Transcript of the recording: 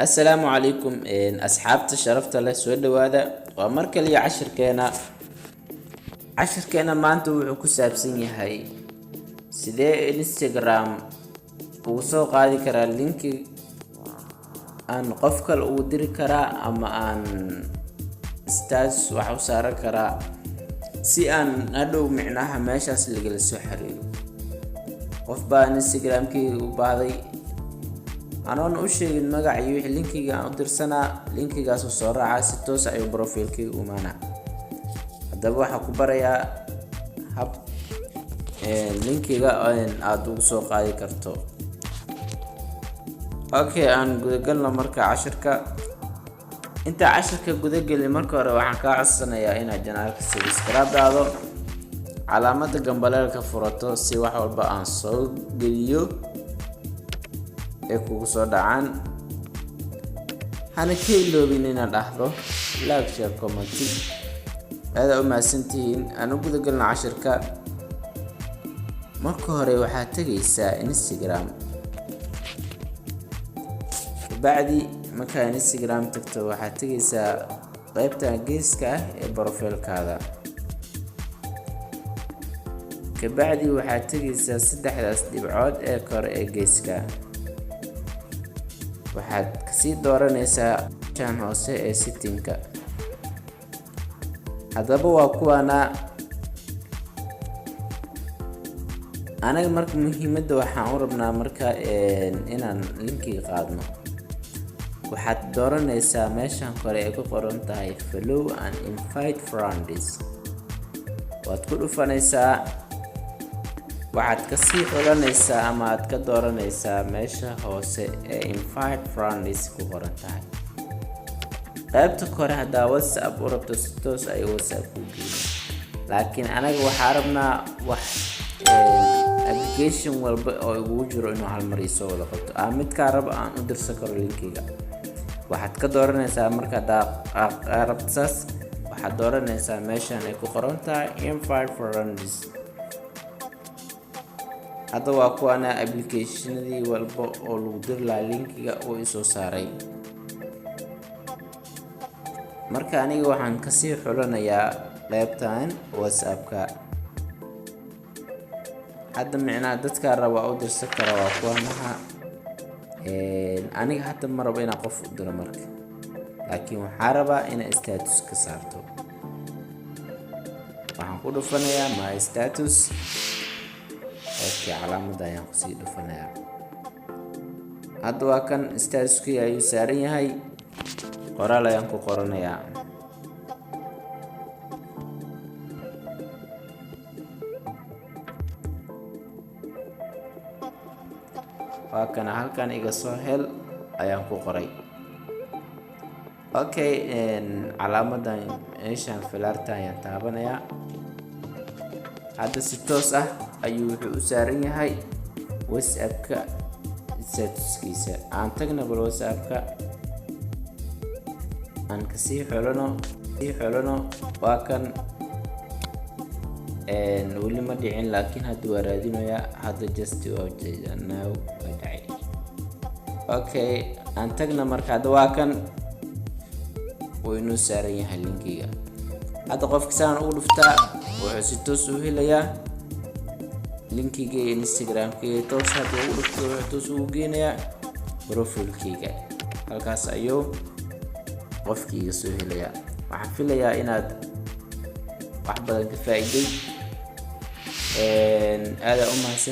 السلام عليكم أصحابتي شرفت الله سود هذا ومركل لي عشر كنا ما أنتوا كسب سني هاي سيدا إنستغرام وسوق هذه كرا لينك أن قفك الأودر كرا أما أن استاذ وحوسارة كرا سي أن ندو معناها ماشي أصل جلسوا حرير قف بقى إنستغرام كي وبعضي أنا نوشي المجاعي لينكي أقدر سنة لينكي جالس صار عاستوس أي بروفيل كي ومانا هذا حكوا بريا هب لينكي جا أدو سوق هاي كرتو أوكي أنا قلنا مركا عشرة أنت عشرة جودة اللي مركا روحان كعصنا يا إنا جنالك سبسكرايب هذا علامة جنبالك كفرتو سي واحد بقى صوت فيديو kugu soo dhacaan hana ka iloobin inaad dhahdo like share comment aad u mahadsantihiin anu guda galna cashirka marka hore waxaad tagaysaa Instagram bacdi marka Instagram tagto waxaad tagaysaa qaybta geeska ah ee profile-kaada ka bacdi waxaad tagaysaa saddexdaas dhibcood ee kore ee geeska waxaad kasii dooranaysaa chan hoose ee setting-ka hadaba waa kuwana anaga marka muhiimadda waxaan u rabnaa marka inaan linki qaadno waxaad dooranaysaa meeshan kore ee ku qoran tahay follow and invite friends waad ku dhufanaysaa waxaad ka sii xulanaysaa ama aad ka dooranaysaa meesha hoose ee invite friends ku qoran tahay qaybta kore hadaa WhatsApp u rabto si toos ay WhatsApp ku geeyo laakiin anaga waxaan rabnaa wax application walba oo ugu jiro inuu hal mar isoo wada qabto mid ka rab aan u dirsan karo linkiga waxaad ka dooranaysaa marka rabtaas waxaad dooranaysaa meeshan ay ku qoran tahay invite friends hada waa kuwana applicationadii walba oo lagu dir lahaa linkiga oo isoo saaray marka aniga waxaan ka sii xulanayaa qaybtan WhatsApp-ka hadda macnaha dadka raba u dirsan kara waa kuwanaha aniga hadda ma rabo inaan qof u diro marka laakiin waxaan rabaa inaan status ka saarto waxaan ku dhufanayaa my status اوكي علامه ayaan ku sii dhufanayaa hadda waa kan status-kii ayuu saaran yahay qoraal ayaan ku qoranayaa waa kan halkan iga soo hel ayaan ku qoray okay calaamadan meeshan filarta ayaan taabanayaa hadda si toos ah ayuu wuxuu u saaran yahay WhatsApp-ka statuskiisa aan tagna bal WhatsApp-ka aan ka sii xulano waa kan weli ma dhicin laakiin hadda waa raadinayaa hadda just now waa dhacay okay aan tagna marka hadda waa kan wuu inuu saaran yahay linkiga hadda qofka saan ugu dhuftaa wuxuu si toos u helayaa linkiga Instagram-ka toos hadda ugu dhufto wuxuu toos ugu geenayaa profile-kayga halkaas ayuu qofkiiga soo helayaa waxaan filayaa inaad wax badan ka faa'iiday aad u mahadsan